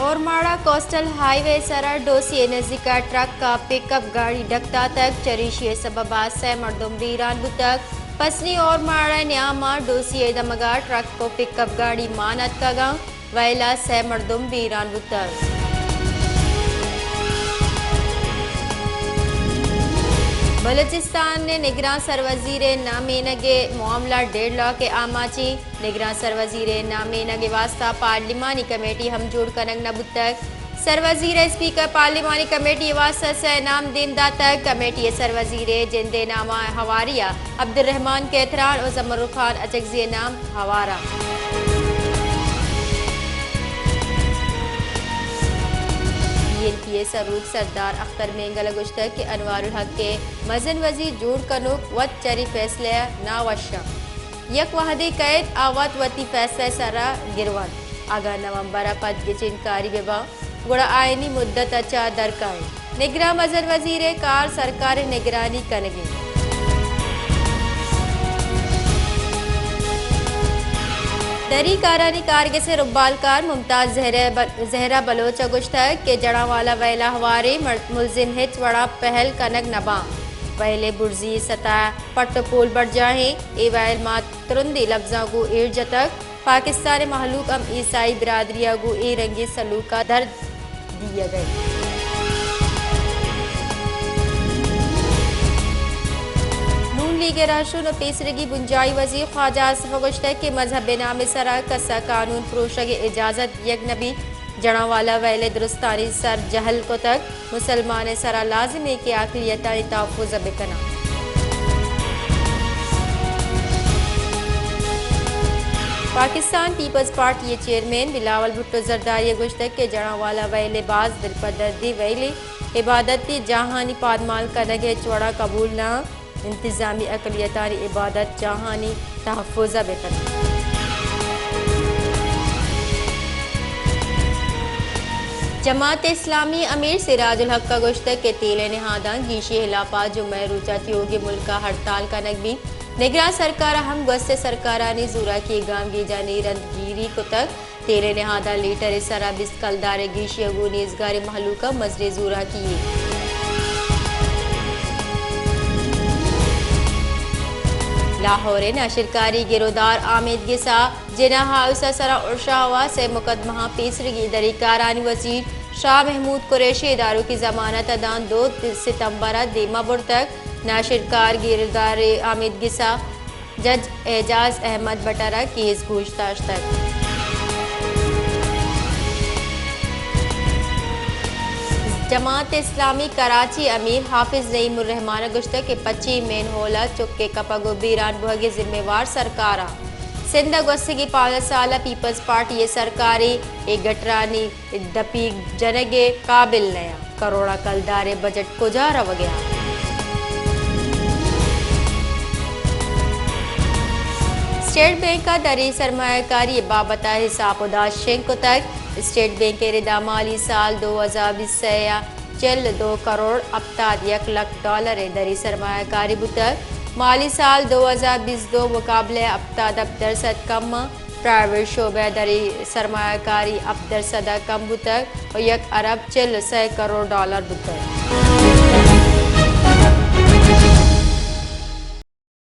Ormara coastal high وے سرا ڈوسی نزدیکا truck کا پک اپ گاڑی ڈکتا تک چریشی سببا سے مردم ویران بتک پسنی اورماڑا نیاما ڈوسی دمگا ٹرک کو پک اپ گاڑی مانت کا گا ویلا سے مردم ویران بتک بلوچستان نے نگراں سروزیر نامینگے معاملہ 1.5 لاکھ کے آماچی نگراں سروزیر نامینگے واسطہ پارلیمانی کمیٹی ہم جوڑ کنگ نبتک سروزیر اسپیکر پارلیمانی کمیٹی واسطہ سے نام دیندہ تک کمیٹی سروزیر جندے نامہ حواریہ عبدالرحمن کیتران اور زمر خان اچکزی نام حوارہ PNP سروک سردار اختر مینگل گشتک کہ انوار الحق کے مزن وزیر جوڑ کنوک وط چری فیصلے ناوشا یک وحدی قید آوات وطی فیصلے سرا گروان آگا نومبر پد گچن کاری ببا گوڑا آئینی مدت اچھا درکائے نگراں مزن وزیر کار سرکار نگرانی کنگی دری کارانی کارگے سے ربال کار ممتاز زہرہ بلوچ گشتک کہ جڑا والا ویلا ہواری ملزم ہچ وڑا پہل کنگ نباں ویلے برزی سطح پٹ پول بڑھ جاہیں ای ویل مات ترندی لفظاں گو ایرجتک پاکستان محلوق ام عیسائی برادریہ گو ای رنگی سلوک کا درد دیا گئے لیگ راشن پیسرگی بنجائی وزیر خواجہ آصف گشتک کے مذہب نام سرا کسا قانون پروشگ اجازت یک نبی جڑا والا ویلے درستانی سر جہل کو تک مسلمان سرا لازم ہے کہ اقلیتانی تحفظ بکنا Pakistan Peoples Party chairman Bilawal Bhutto Zardari گشتک کے جڑا والا ویلے باز دل پر دردی ویلے عبادتی جہانی پادمال کنگے چوڑا قبول نہ انتظامی اقلیتانی عبادت جہانی تحفظ بکن جماعت اسلامی امیر سراج الحق کا گشتک کے تیل نہادان گیشی ہلاپا جمعہ روچہ تیوگی ملک کا ہڑتال کا نگبی نگراں سرکار ہم گوست سرکارانی زورا کی گام گی جانی رندگیری کو تک تیل نہادان لیٹر سرا بسکلدار گیشی اگونی ازگار محلوقہ مزر زورا کیے لاہور ناشرکاری گرودار آمد گسا جناح ہاؤس سرا ارشاوا سے مقدمہ پیسرگی دری کارانی وزیر شاہ محمود قریشی اداروں کی ضمانت ادان 2 ستمبر دیما بر تک ناشرکار گرودار آمد گسا جج اعجاز احمد بٹرہ کیس گوشتاش تک جماعت اسلامی کراچی امیر حافظ نعیم الرحمان گشتک کے 25 مین ہولا چکے کپگو بیران بہگے ذمہ وار سرکارا سندھ گوستگی 5 سالہ پیپلز پارٹی یہ سرکاری ایک گٹرانی دپی جنگے قابل نیا کروڑا کلدار بجٹ کو جا رو گیا اسٹیٹ بینک کا دری سرمایہ کاری بابتا حساب اداس شنک تک اسٹیٹ بینک کے ردا مالی سال 2020 سے چل 2 کروڑ 71 لاکھ ڈالر دری سرمایہ کاری بتک مالی سال 2022 مقابلے 70% کم پرائیویٹ شعبہ دری سرمایہ کاری 70% کم بتک اور 1 ارب 40 کروڑ ڈالر بتک